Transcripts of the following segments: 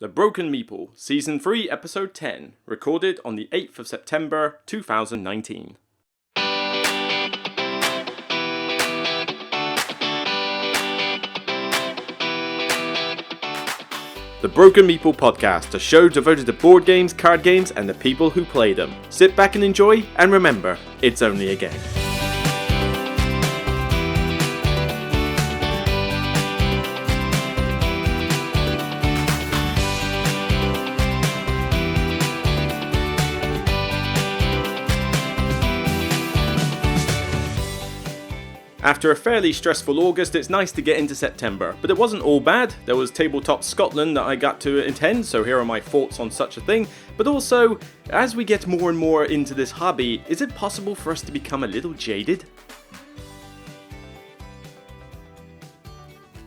The Broken Meeple, Season 3, Episode 10, recorded on the 8th of September 2019. The Broken Meeple Podcast, a show devoted to board games, card games, and the people who play them. Sit back and enjoy, and remember, it's only a game. After a fairly stressful August, it's nice to get into September, but it wasn't all bad. There was Tabletop Scotland that I got to attend, so here are my thoughts on such a thing. But also, as we get more and more into this hobby, is it possible for us to become a little jaded?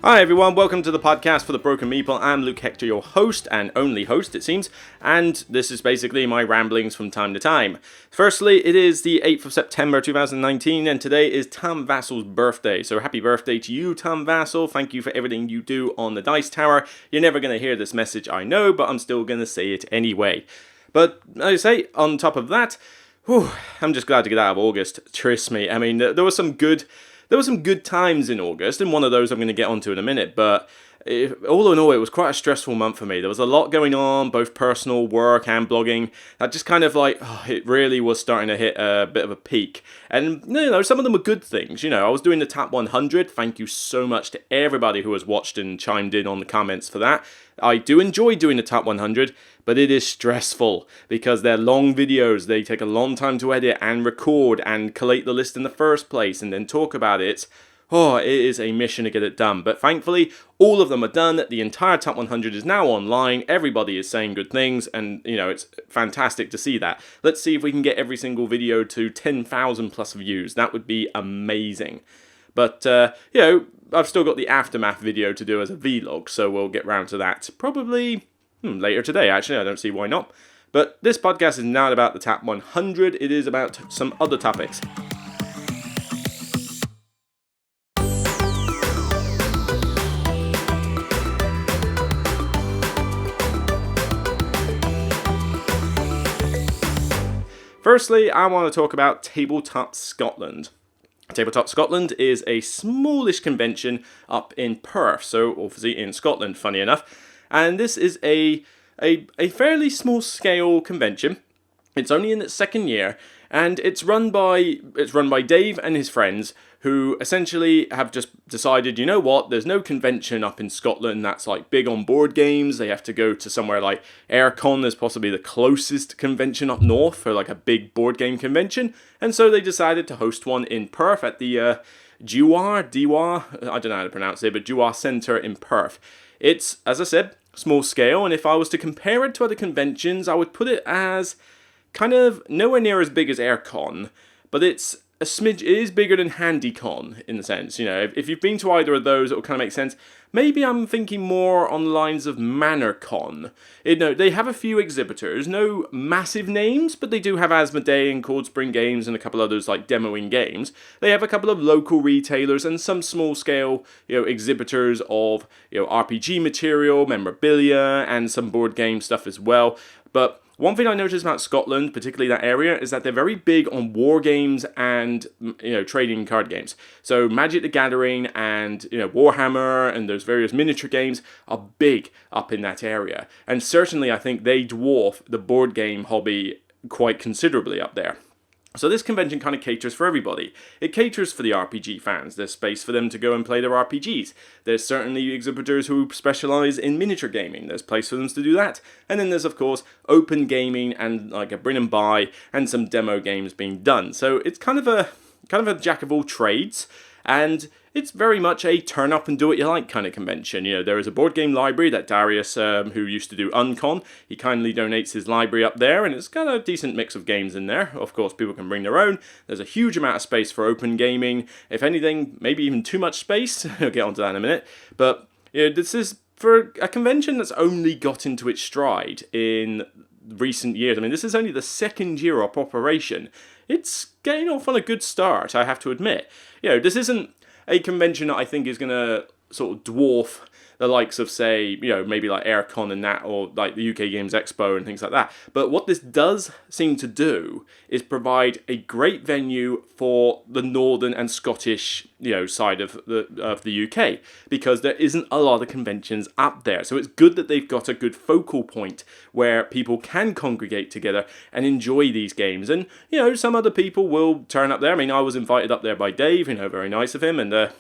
Hi everyone, welcome to the podcast for the Broken Meeple. I'm Luke Hector, your host, and only host it seems, and this is basically my ramblings from time to time. Firstly, it is the 8th of September 2019, and today is Tom Vassal's birthday, so happy birthday to you, Tom Vassal. Thank you for everything you do on the Dice Tower. You're never going to hear this message, I know, but I'm still going to say it anyway. But, as I say, on top of that, I'm just glad to get out of August, trust me. I mean, there were some good times in August, and one of those I'm going to get onto in a minute, but all in all, it was quite a stressful month for me. There was a lot going on, both personal, work, and blogging. That just kind of it really was starting to hit a bit of a peak. And, some of them were good things. I was doing the Top 100. Thank you so much to everybody who has watched and chimed in on the comments for that. I do enjoy doing the Top 100, but it is stressful because they're long videos. They take a long time to edit and record and collate the list in the first place and then talk about it. It is a mission to get it done. But thankfully, all of them are done. The entire Top 100 is now online. Everybody is saying good things, and, it's fantastic to see that. Let's see if we can get every single video to 10,000 plus views. That would be amazing. But, I've still got the aftermath video to do as a vlog, so we'll get round to that probably later today, actually. I don't see why not. But this podcast is not about the Top 100. It is about some other topics. Firstly, I want to talk about Tabletop Scotland. Tabletop Scotland is a smallish convention up in Perth, so obviously in Scotland, funny enough. And this is a fairly small scale convention. It's only in its second year, and it's run by Dave and his friends, who essentially have just decided, there's no convention up in Scotland that's big on board games. They have to go to somewhere like Aircon. There's possibly the closest convention up north for a big board game convention. And so they decided to host one in Perth at the Dewar, I don't know how to pronounce it, but Dewar Centre in Perth. It's, as I said, small scale, and if I was to compare it to other conventions, I would put it as kind of nowhere near as big as Aircon, but it's a smidge. It is bigger than HandyCon in the sense, if you've been to either of those, it will kind of make sense. Maybe I'm thinking more on the lines of ManorCon. They have a few exhibitors, no massive names, but they do have Asmodee and Cold Spring Games and a couple others demoing games. They have a couple of local retailers and some small scale, exhibitors of, RPG material, memorabilia, and some board game stuff as well. But one thing I noticed about Scotland, particularly that area, is that they're very big on war games and, trading card games. So Magic the Gathering and, Warhammer and those various miniature games are big up in that area. And certainly I think they dwarf the board game hobby quite considerably up there. So this convention kind of caters for everybody. It caters for the RPG fans. There's space for them to go and play their RPGs. There's certainly exhibitors who specialize in miniature gaming. There's place for them to do that. And then there's, of course, open gaming and a bring and buy and some demo games being done. So it's kind of a jack of all trades. And it's very much a turn up and do what you like kind of convention. There is a board game library that Darius, who used to do Uncon, he kindly donates his library up there, and it's got a decent mix of games in there. Of course, people can bring their own. There's a huge amount of space for open gaming. If anything, maybe even too much space. I'll get onto that in a minute. But this is for a convention that's only got into its stride in recent years. I mean, this is only the second year of operation. It's getting off on a good start, I have to admit. This isn't a convention that I think is going to sort of dwarf the likes of, say, maybe like Aircon and that, or like the UK Games Expo and things like that. But what this does seem to do is provide a great venue for the Northern and Scottish, side of the UK, because there isn't a lot of conventions up there. So it's good that they've got a good focal point where people can congregate together and enjoy these games. And, some other people will turn up there. I mean, I was invited up there by Dave, very nice of him, and a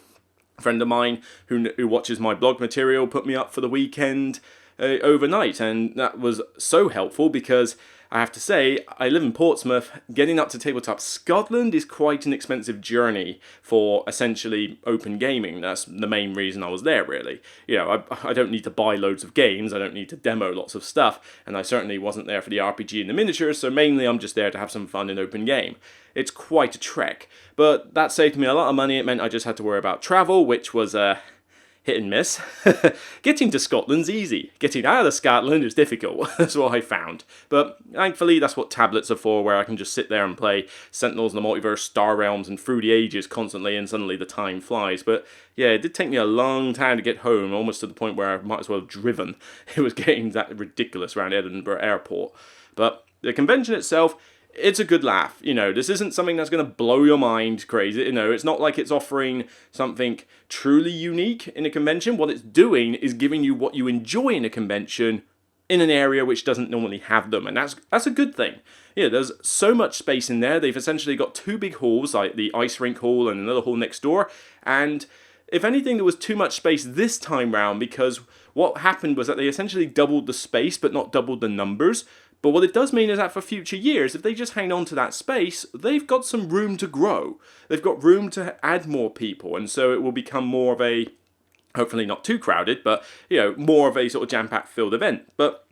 friend of mine who watches my blog material put me up for the weekend overnight, and that was so helpful because I have to say, I live in Portsmouth. Getting up to Tabletop Scotland is quite an expensive journey for essentially open gaming. That's the main reason I was there, really. I don't need to buy loads of games, I don't need to demo lots of stuff, and I certainly wasn't there for the RPG and the miniatures, so mainly I'm just there to have some fun in open game. It's quite a trek, but that saved me a lot of money. It meant I just had to worry about travel, which was hit and miss. Getting to Scotland's easy. Getting out of Scotland is difficult. That's what I found. But thankfully, that's what tablets are for, where I can just sit there and play Sentinels in the Multiverse, Star Realms, and Through the Ages constantly, and suddenly the time flies. But yeah, it did take me a long time to get home, almost to the point where I might as well have driven. It was getting that ridiculous around Edinburgh Airport. But the convention itself, it's a good laugh. This isn't something that's going to blow your mind crazy. It's not like it's offering something truly unique in a convention. What it's doing is giving you what you enjoy in a convention in an area which doesn't normally have them, and that's a good thing. There's so much space in there. They've essentially got two big halls, like the ice rink hall and another hall next door, and if anything, there was too much space this time round, because what happened was that they essentially doubled the space but not doubled the numbers. But what it does mean is that for future years, if they just hang on to that space, they've got some room to grow. They've got room to add more people, and so it will become more of a, hopefully not too crowded, but, more of a sort of jam-packed filled event. But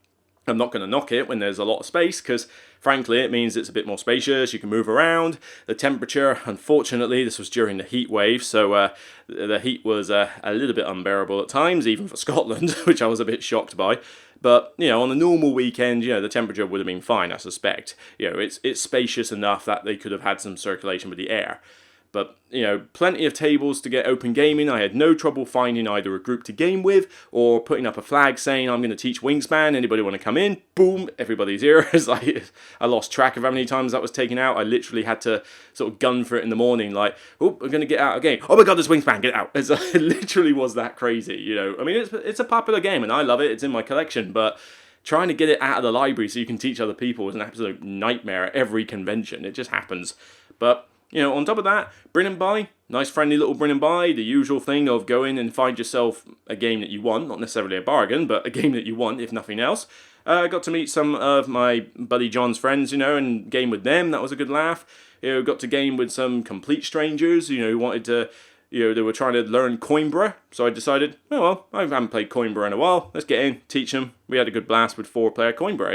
I'm not going to knock it when there's a lot of space, because frankly it means it's a bit more spacious, you can move around. The temperature, unfortunately, this was during the heat wave, so the heat was a little bit unbearable at times, even for Scotland, which I was a bit shocked by. But, on a normal weekend, the temperature would have been fine, I suspect. It's spacious enough that they could have had some circulation with the air. But, plenty of tables to get open gaming. I had no trouble finding either a group to game with or putting up a flag saying, I'm going to teach Wingspan, anybody want to come in? Boom, everybody's here. It's like, I lost track of how many times that was taken out. I literally had to sort of gun for it in the morning, like, oh, we're going to get out again. Oh my god, there's Wingspan, get out. It literally was that crazy, I mean, it's a popular game and I love it, it's in my collection, but trying to get it out of the library so you can teach other people is an absolute nightmare at every convention. It just happens. But on top of that, Bring and Buy, nice friendly little Bring and Buy, the usual thing of go in and find yourself a game that you want, not necessarily a bargain, but a game that you want, if nothing else. I got to meet some of my buddy John's friends, and game with them, that was a good laugh. Got to game with some complete strangers, who wanted to, they were trying to learn Coimbra, so I decided, oh well, I haven't played Coimbra in a while, let's get in, teach them. We had a good blast with 4-player Coimbra,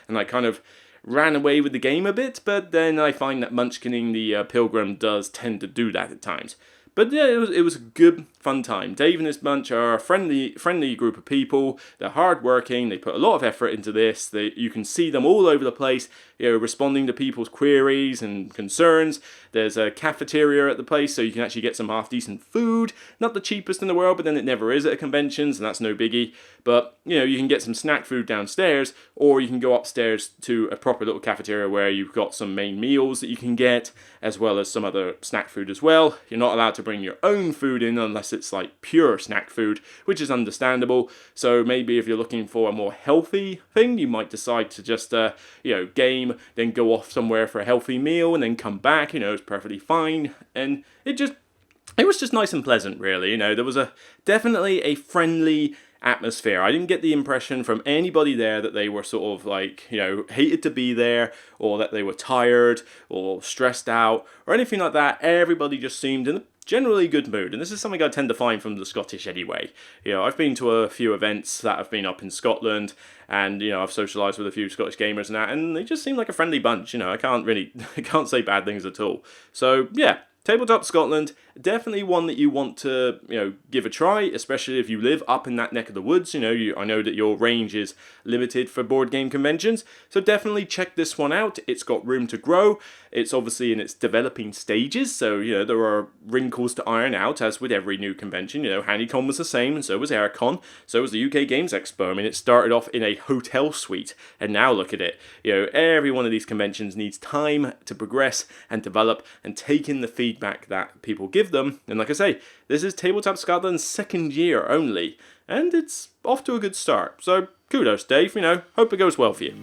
and I kind of ran away with the game a bit, but then I find that munchkining the Pilgrim does tend to do that at times. But yeah, it was a good, fun time. Dave and his bunch are a friendly group of people. They're hard-working. They put a lot of effort into this. You can see them all over the place, responding to people's queries and concerns. There's a cafeteria at the place, so you can actually get some half-decent food. Not the cheapest in the world, but then it never is at conventions, and that's no biggie. But, you can get some snack food downstairs, or you can go upstairs to a proper little cafeteria where you've got some main meals that you can get, as well as some other snack food as well. You're not allowed to bring your own food in unless it's like pure snack food, which is understandable. So maybe if you're looking for a more healthy thing, you might decide to just, game, then go off somewhere for a healthy meal, and then come back, it's perfectly fine. And it was just nice and pleasant, really. There was definitely a friendly atmosphere. I didn't get the impression from anybody there that they were sort of like, hated to be there, or that they were tired or stressed out or anything like that. Everybody just seemed in a generally good mood, and this is something I tend to find from the Scottish anyway. I've been to a few events that have been up in Scotland, and I've socialised with a few Scottish gamers and that, and they just seem like a friendly bunch. I can't say bad things at all. So yeah, Tabletop Scotland, definitely one that you want to, give a try, especially if you live up in that neck of the woods. I know that your range is limited for board game conventions, so definitely check this one out. It's got room to grow. It's obviously in its developing stages, so, there are wrinkles to iron out, as with every new convention. Honeycomb was the same, and so was Aircon, so was the UK Games Expo. I mean, it started off in a hotel suite, and now look at it. Every one of these conventions needs time to progress and develop and take in the feedback that people give them. And like I say, this is Tabletop Scotland's second year only, and it's off to a good start. So kudos, Dave. Hope it goes well for you.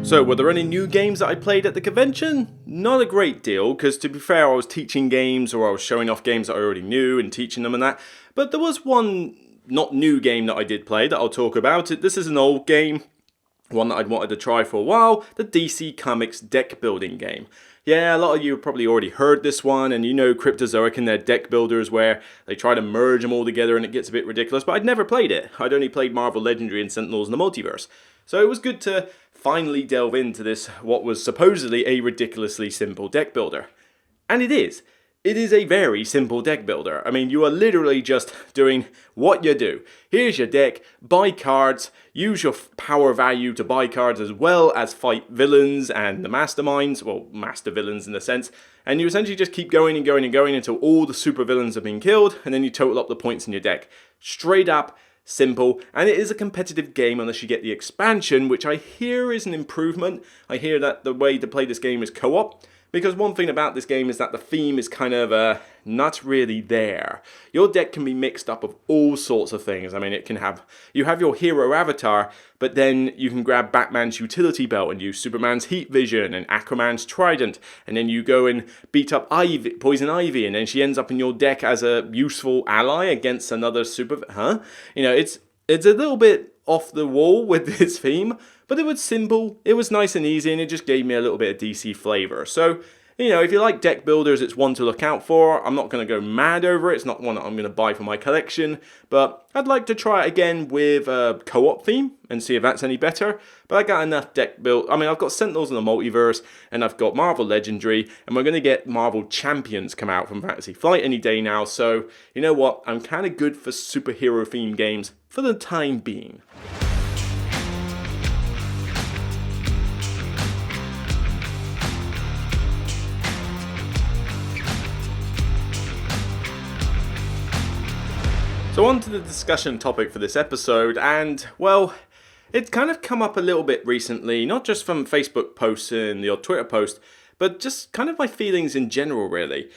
So, were there any new games that I played at the convention? Not a great deal, because to be fair, I was teaching games, or I was showing off games that I already knew and teaching them and that. But there was one not new game that I did play that I'll talk about. This is an old game, one that I'd wanted to try for a while, the DC Comics deck building game. Yeah, a lot of you have probably already heard this one, and Cryptozoic and their deck builders where they try to merge them all together and it gets a bit ridiculous, but I'd never played it. I'd only played Marvel Legendary and Sentinels in the Multiverse. So it was good to finally delve into this, what was supposedly a ridiculously simple deck builder. And it is. It is a very simple deck builder. I mean, you are literally just doing what you do. Here's your deck, buy cards, use your power value to buy cards as well as fight villains and the masterminds, well, master villains in a sense, and you essentially just keep going and going and going until all the super villains have been killed, and then you total up the points in your deck. Straight up, simple, and it is a competitive game unless you get the expansion, which I hear is an improvement. I hear that the way to play this game is co-op. Because one thing about this game is that the theme is kind of not really there. Your deck can be mixed up of all sorts of things. I mean, you have your hero avatar, but then you can grab Batman's utility belt and use Superman's heat vision and Aquaman's trident, and then you go and beat up Poison Ivy, and then she ends up in your deck as a useful ally against another It's a little bit off the wall with this theme, but it was simple, it was nice and easy, and it just gave me a little bit of DC flavor. So, if you like deck builders, it's one to look out for. I'm not going to go mad over it, it's not one that I'm going to buy for my collection, but I'd like to try it again with a co-op theme and see if that's any better. But I got enough deck build. I mean, I've got Sentinels in the Multiverse, and I've got Marvel Legendary, and we're going to get Marvel Champions come out from Fantasy Flight any day now, so you know what, I'm kind of good for superhero themed games for the time being. So on to the discussion topic for this episode, and, well, it's kind of come up a little bit recently, not just from Facebook posts and the odd Twitter post, but just kind of my feelings in general, really.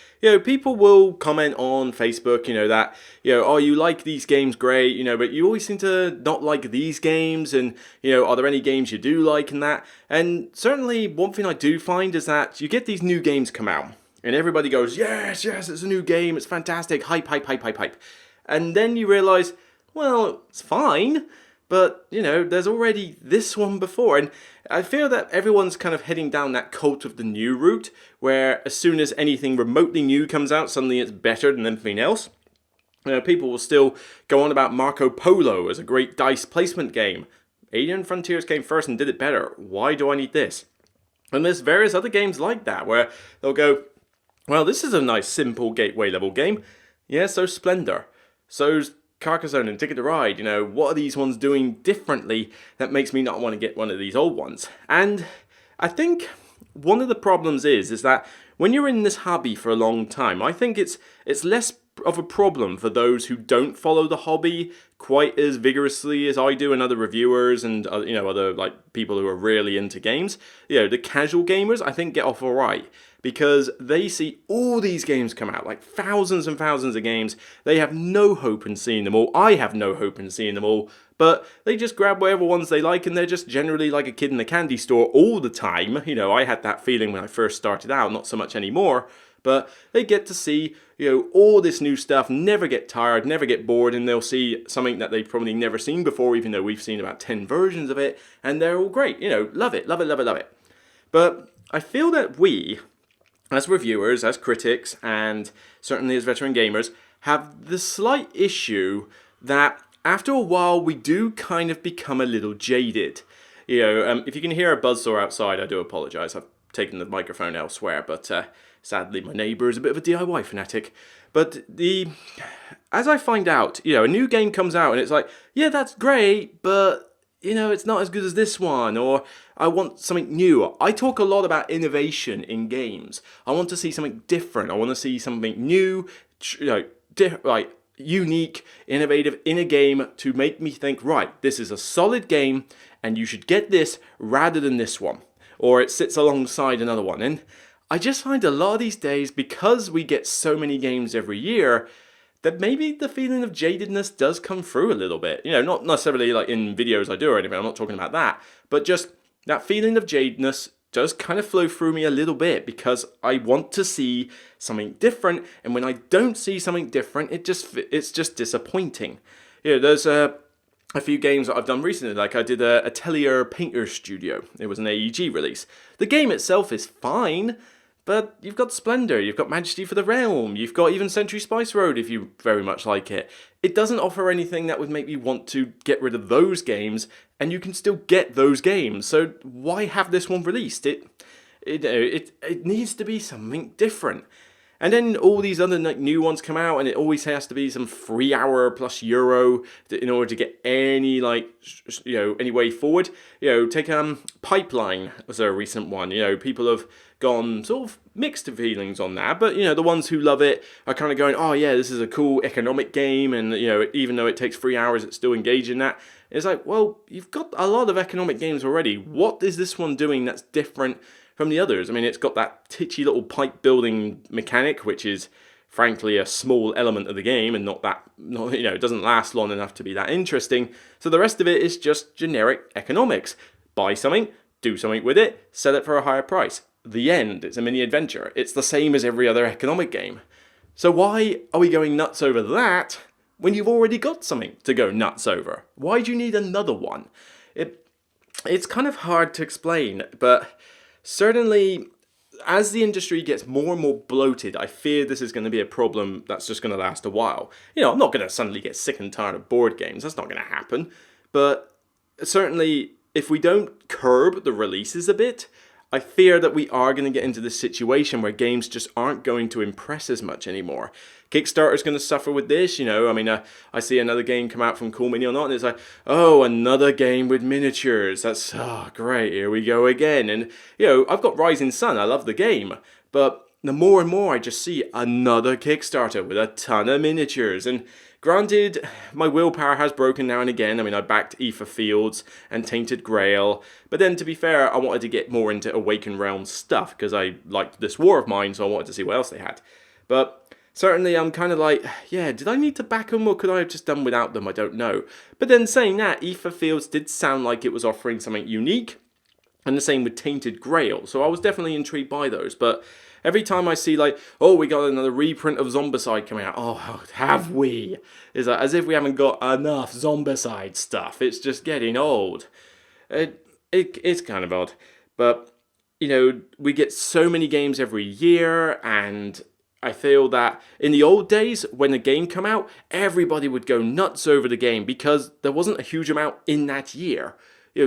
People will comment on Facebook, that, oh, you like these games, great, but you always seem to not like these games, and, are there any games you do like and that? And certainly one thing I do find is that you get these new games come out, and everybody goes, yes, it's a new game, it's fantastic, hype. And then you realise, well, it's fine, but, there's already this one before. And I feel that everyone's kind of heading down that cult of the new route, where as soon as anything remotely new comes out, suddenly it's better than everything else. People will still go on about Marco Polo as a great dice placement game. Alien Frontiers came first and did it better. Why do I need this? And there's various other games like that, where they'll go, well, this is a nice, simple gateway level game. Yeah, so's Splendor. So's Carcassonne and Ticket to Ride. What are these ones doing differently that makes me not want to get one of these old ones? And I think one of the problems is that when you're in this hobby for a long time, I think it's less of a problem for those who don't follow the hobby quite as vigorously as I do, and other reviewers and other people who are really into games. The casual gamers, I think, get off alright, because they see all these games come out, like thousands and thousands of games. They have no hope in seeing them all. I have no hope in seeing them all, but they just grab whatever ones they like, and they're just generally like a kid in a candy store all the time. I had that feeling when I first started out, not so much anymore, but they get to see, all this new stuff, never get tired, never get bored, and they'll see something that they've probably never seen before, even though we've seen about 10 versions of it, and they're all great, love it. But I feel that we, as reviewers, as critics, and certainly as veteran gamers, have the slight issue that after a while we do kind of become a little jaded. If you can hear a buzzsaw outside, I do apologise. I've taken the microphone elsewhere, but Sadly, my neighbour is a bit of a DIY fanatic. But as I find out, a new game comes out and it's like, yeah, that's great, but it's not as good as this one, or I want something new. I talk a lot about innovation in games. I want to see something different. I want to see something new, unique, innovative in a game to make me think, right, this is a solid game and you should get this rather than this one. Or it sits alongside another one. And I just find a lot of these days, because we get so many games every year, that maybe the feeling of jadedness does come through a little bit. Not necessarily like in videos I do or anything, I'm not talking about that, but just that feeling of jadedness does kind of flow through me a little bit, because I want to see something different, and when I don't see something different, it's just disappointing. There's a few games that I've done recently, like I did a Atelier Painter Studio. It was an AEG release. The game itself is fine, but you've got Splendor, you've got Majesty for the Realm, you've got even Century Spice Road if you very much like it. It doesn't offer anything that would make me want to get rid of those games, and you can still get those games, so why have this one released? It needs to be something different. And then all these other new ones come out, and it always has to be some 3 hour plus euro in order to get any any way forward. Take Pipeline as a recent one. People have gone sort of mixed feelings on that, but the ones who love it are kind of going, oh yeah, this is a cool economic game, and even though it takes 3 hours, it's still engaged in that. It's like, well, you've got a lot of economic games already. What is this one doing that's different from the others? I mean, it's got that titchy little pipe building mechanic, which is frankly a small element of the game, and it doesn't last long enough to be that interesting. So the rest of it is just generic economics. Buy something, do something with it, sell it for a higher price. The end. It's a mini adventure. It's the same as every other economic game. So why are we going nuts over that when you've already got something to go nuts over? Why do you need another one? It's kind of hard to explain, but certainly, as the industry gets more and more bloated, I fear this is going to be a problem that's just going to last a while. I'm not going to suddenly get sick and tired of board games. That's not going to happen. But certainly, if we don't curb the releases a bit, I fear that we are going to get into this situation where games just aren't going to impress as much anymore. Kickstarter's going to suffer with this, I see another game come out from Cool Mini or Not, and it's like, oh, another game with miniatures. That's, great, here we go again. And, I've got Rising Sun, I love the game, but the more and more I just see another Kickstarter with a ton of miniatures. And granted, my willpower has broken now and again. I backed Aether Fields and Tainted Grail, but then to be fair, I wanted to get more into Awakened Realms stuff, because I liked this War of Mine, so I wanted to see what else they had. But certainly, I'm kind of like, yeah, did I need to back them, or could I have just done without them? I don't know. But then saying that, Aether Fields did sound like it was offering something unique, and the same with Tainted Grail, so I was definitely intrigued by those. But every time I see we got another reprint of Zombicide coming out, oh, have we? It's like, as if we haven't got enough Zombicide stuff. It's just getting old. It's kind of odd. But, we get so many games every year, and I feel that in the old days, when a game came out, everybody would go nuts over the game because there wasn't a huge amount in that year.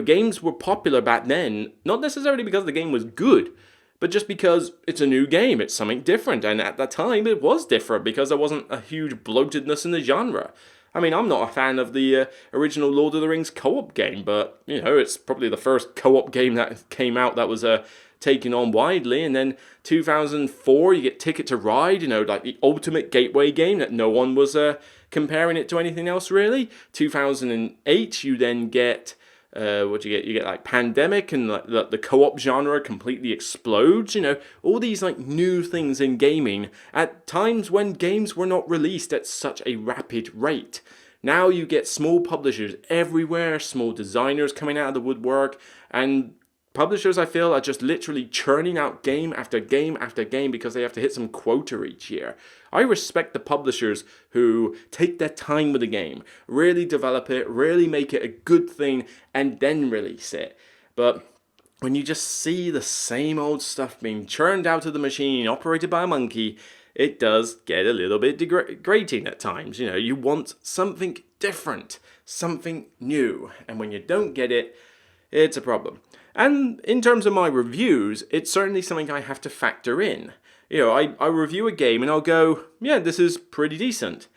Games were popular back then, not necessarily because the game was good, but just because it's a new game, it's something different, and at that time it was different because there wasn't a huge bloatedness in the genre. I'm not a fan of the original Lord of the Rings co-op game, but, it's probably the first co-op game that came out that was taken on widely, and then 2004, you get Ticket to Ride, like the ultimate gateway game that no one was comparing it to anything else, really. 2008, you then get what you get? You get like Pandemic, and the co-op genre completely explodes. All these new things in gaming at times when games were not released at such a rapid rate. Now you get small publishers everywhere, small designers coming out of the woodwork, and publishers, I feel, are just literally churning out game after game after game because they have to hit some quota each year. I respect the publishers who take their time with the game, really develop it, really make it a good thing, and then release it. But when you just see the same old stuff being churned out of the machine, operated by a monkey, it does get a little bit grating at times. You want something different, something new, and when you don't get it, it's a problem. And in terms of my reviews, it's certainly something I have to factor in. I review a game and I'll go, yeah, this is pretty decent.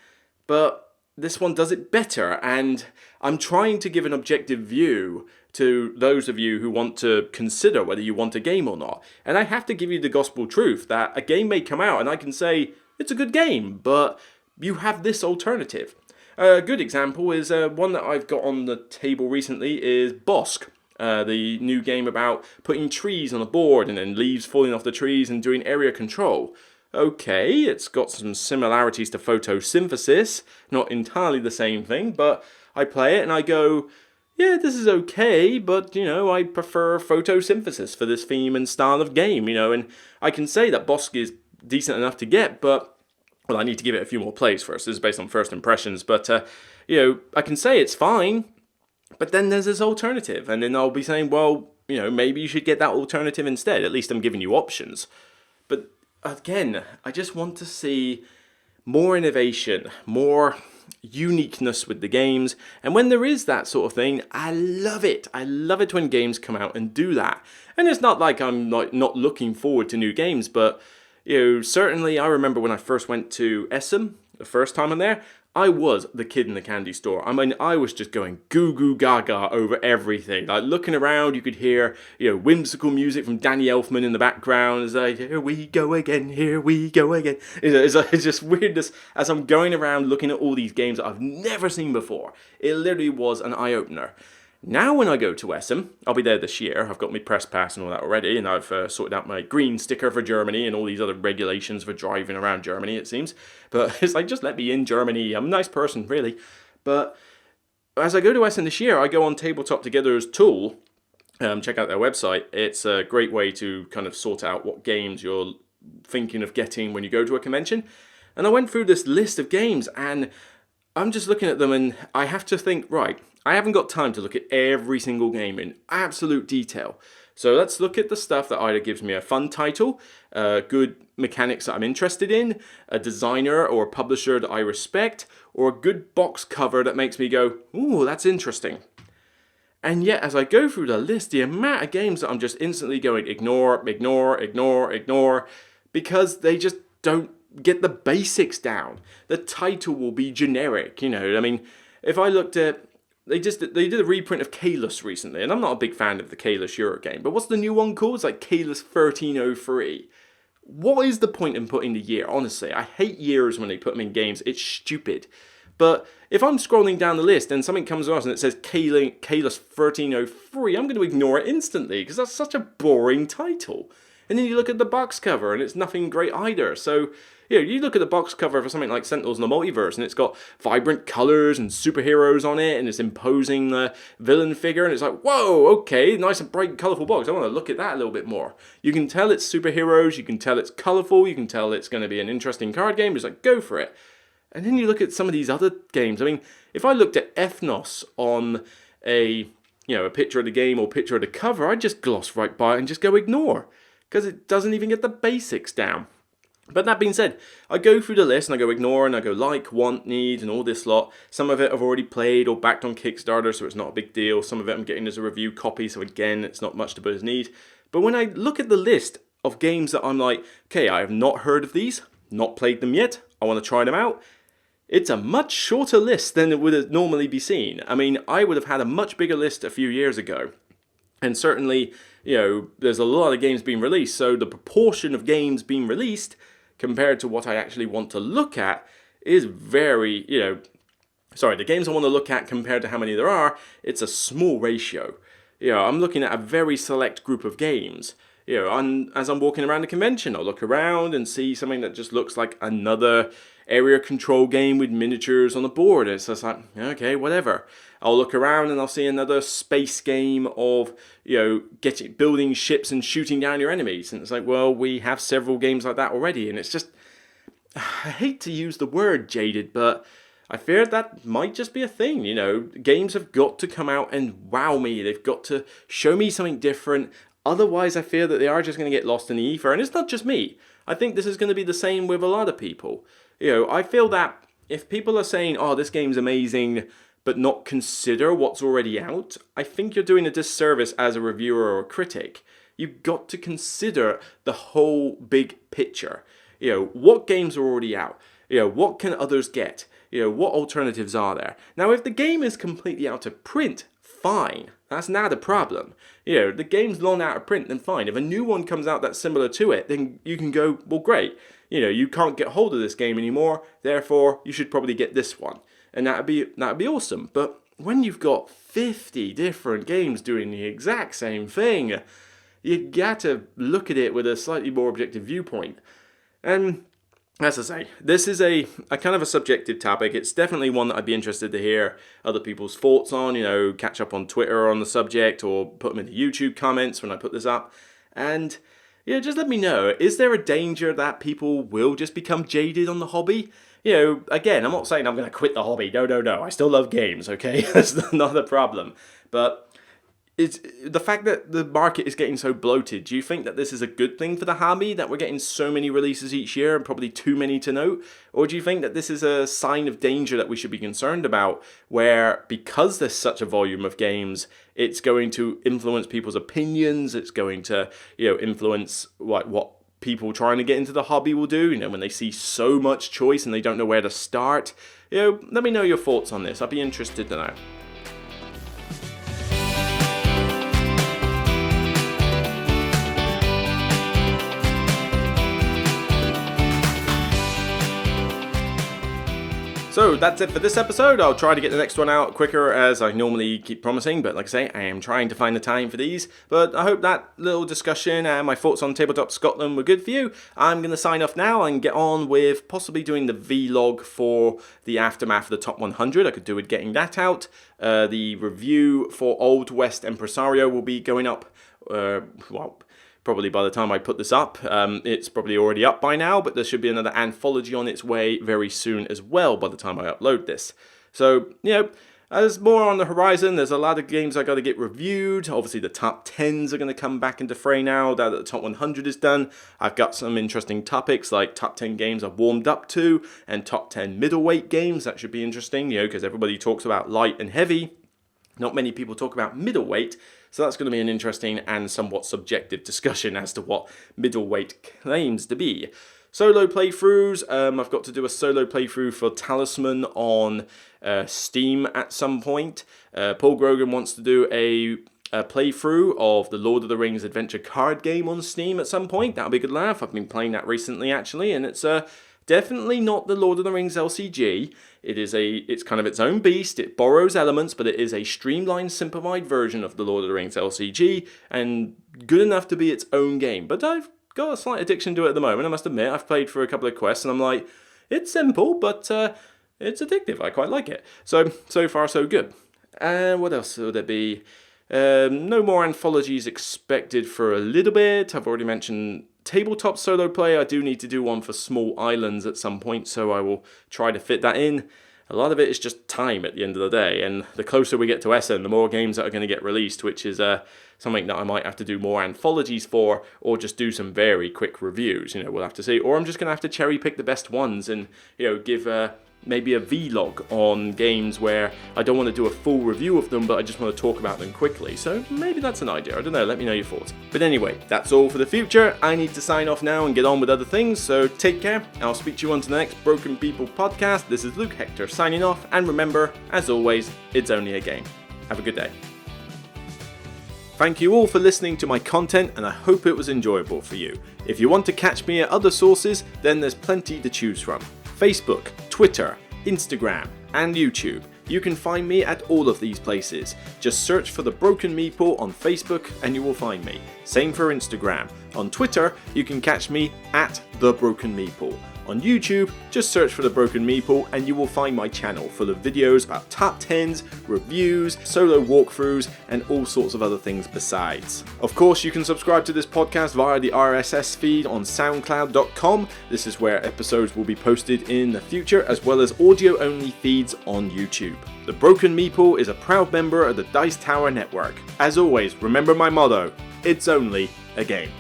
But this one does it better, and I'm trying to give an objective view to those of you who want to consider whether you want a game or not. And I have to give you the gospel truth that a game may come out and I can say, it's a good game, but you have this alternative. A good example is one that I've got on the table recently is Bosk. The new game about putting trees on a board and then leaves falling off the trees and doing area control. Okay, it's got some similarities to photosynthesis, not entirely the same thing, but I play it and I go, yeah, this is okay, but, I prefer photosynthesis for this theme and style of game, and I can say that Bosk is decent enough to get, but, well, I need to give it a few more plays first. This is based on first impressions, but, I can say it's fine, but then there's this alternative, and then I'll be saying, well, maybe you should get that alternative instead. At least I'm giving you options. But again, I just want to see more innovation, more uniqueness with the games. And when there is that sort of thing, I love it. I love it when games come out and do that. And it's not like I'm not looking forward to new games, but certainly I remember when I first went to Essen, the first time I'm there, I was the kid in the candy store. I mean, I was just going goo goo gaga over everything. Like looking around, you could hear, whimsical music from Danny Elfman in the background. It's like, here we go again, here we go again. It's just weirdness as I'm going around looking at all these games that I've never seen before. It literally was an eye-opener. Now when I go to Essen, I'll be there this year. I've got my press pass and all that already, and I've sorted out my green sticker for Germany and all these other regulations for driving around Germany, it seems. But it's like, just let me in Germany. I'm a nice person, really. But as I go to Essen this year, I go on Tabletop Together's tool. Check out their website. It's a great way to kind of sort out what games you're thinking of getting when you go to a convention. And I went through this list of games, and I'm just looking at them, and I have to think, right, I haven't got time to look at every single game in absolute detail. So let's look at the stuff that either gives me a fun title, good mechanics that I'm interested in, a designer or a publisher that I respect, or a good box cover that makes me go, ooh, that's interesting. And yet, as I go through the list, the amount of games that I'm just instantly going, ignore, because they just don't get the basics down. The title will be generic, I mean, if I looked at, they did a reprint of Kalos recently, and I'm not a big fan of the Kalos Euro game, but what's the new one called? It's like Kalos 1303. What is the point in putting the year? Honestly, I hate years when they put them in games. It's stupid. But if I'm scrolling down the list and something comes across and it says Kalos 1303, I'm going to ignore it instantly because that's such a boring title. And then you look at the box cover and it's nothing great either. So, you look at the box cover for something like Sentinels in the Multiverse and it's got vibrant colours and superheroes on it and it's imposing the villain figure and it's like, whoa, okay, nice and bright and colourful box. I want to look at that a little bit more. You can tell it's superheroes, you can tell it's colourful, you can tell it's going to be an interesting card game. It's like, go for it. And then you look at some of these other games. I mean, if I looked at Ethnos on a picture of the game or picture of the cover, I'd just gloss right by it and just go ignore. Because it doesn't even get the basics down. But that being said, I go through the list and I go ignore and I go like, want, need and all this lot. Some of it I've already played or backed on Kickstarter, so it's not a big deal. Some of it I'm getting as a review copy, so again, it's not much to put as need. But when I look at the list of games that I'm like, okay, I have not heard of these, not played them yet, I want to try them out, it's a much shorter list than it would normally be seen. I mean, I would have had a much bigger list a few years ago. And certainly, there's a lot of games being released, so the proportion of games being released compared to what I actually want to look at is very, the games I want to look at compared to how many there are, it's a small ratio. I'm looking at a very select group of games. As I'm walking around the convention, I'll look around and see something that just looks like another area control game with miniatures on the board. It's just like, okay, whatever. I'll look around and I'll see another space game of, building ships and shooting down your enemies. And it's like, well, we have several games like that already. And it's just, I hate to use the word jaded, but I fear that might just be a thing. Games have got to come out and wow me. They've got to show me something different. Otherwise, I fear that they are just going to get lost in the ether. And it's not just me. I think this is going to be the same with a lot of people. I feel that if people are saying, oh, this game's amazing, but not consider what's already out, I think you're doing a disservice as a reviewer or a critic. you've got to consider the whole big picture. What games are already out? What can others get? What alternatives are there? Now, if the game is completely out of print, fine. That's not a problem. The game's long out of print, then fine. If a new one comes out that's similar to it, then you can go, well, great. You can't get hold of this game anymore, therefore you should probably get this one. And that'd be awesome. But when you've got 50 different games doing the exact same thing, you got to look at it with a slightly more objective viewpoint. And as I say, this is a kind of a subjective topic. It's definitely one that I'd be interested to hear other people's thoughts on, catch up on Twitter on the subject or put them in the YouTube comments when I put this up. And just let me know, is there a danger that people will just become jaded on the hobby? Again, I'm not saying I'm going to quit the hobby. No. I still love games, okay? That's not a problem. But it's the fact that the market is getting so bloated. Do you think that this is a good thing for the hobby, that we're getting so many releases each year and probably too many to note? Or do you think that this is a sign of danger that we should be concerned about, where because there's such a volume of games, it's going to influence people's opinions, it's going to influence what people trying to get into the hobby will do, when they see so much choice and they don't know where to start? Let me know your thoughts on this. I'd be interested to know. So that's it for this episode. I'll try to get the next one out quicker as I normally keep promising, but like I say, I am trying to find the time for these. But I hope that little discussion and my thoughts on Tabletop Scotland were good for you. I'm going to sign off now and get on with possibly doing the vlog for the aftermath of the top 100. I could do with getting that out. The review for Old West Empresario will be going up, probably by the time I put this up. It's probably already up by now, but there should be another anthology on its way very soon as well by the time I upload this. So, there's more on the horizon. There's a lot of games I got to get reviewed. Obviously, the top 10s are going to come back into fray now that the top 100 is done. I've got some interesting topics like top 10 games I've warmed up to and top 10 middleweight games. That should be interesting, because everybody talks about light and heavy. Not many people talk about middleweight, so that's going to be an interesting and somewhat subjective discussion as to what middleweight claims to be. Solo playthroughs, I've got to do a solo playthrough for Talisman on Steam at some point. Paul Grogan wants to do a playthrough of the Lord of the Rings adventure card game on Steam at some point. That'll be a good laugh. I've been playing that recently, actually, and it's definitely not the Lord of the Rings LCG. It's kind of its own beast. It borrows elements, but it is a streamlined, simplified version of the Lord of the Rings LCG, and good enough to be its own game. But I've got a slight addiction to it at the moment, I must admit. I've played for a couple of quests, and I'm like, it's simple, but it's addictive. I quite like it. So far, so good. And what else would there be? No more anthologies expected for a little bit. I've already mentioned tabletop solo play. I do need to do one for Small Islands at some point, so I will try to fit that in. A lot of it is just time at the end of the day, and the closer we get to Essen, the more games that are going to get released, which is something that I might have to do more anthologies for, or just do some very quick reviews. We'll have to see. Or I'm just going to have to cherry pick the best ones and give maybe a vlog on games where I don't want to do a full review of them, but I just want to talk about them quickly. So maybe that's an idea. I don't know. Let me know your thoughts. But anyway, that's all for the future. I need to sign off now and get on with other things. So take care. I'll speak to you on to the next Broken People podcast. This is Luke Hector signing off. And remember, as always, it's only a game. Have a good day. Thank you all for listening to my content, and I hope it was enjoyable for you. If you want to catch me at other sources, then there's plenty to choose from. Facebook, Twitter, Instagram, and YouTube. You can find me at all of these places. Just search for The Broken Meeple on Facebook and you will find me. Same for Instagram. On Twitter, you can catch me at The Broken Meeple. On YouTube, just search for The Broken Meeple and you will find my channel full of videos about top 10s, reviews, solo walkthroughs, and all sorts of other things besides. Of course, you can subscribe to this podcast via the RSS feed on soundcloud.com. This is where episodes will be posted in the future, as well as audio-only feeds on YouTube. The Broken Meeple is a proud member of the Dice Tower Network. As always, remember my motto, it's only a game.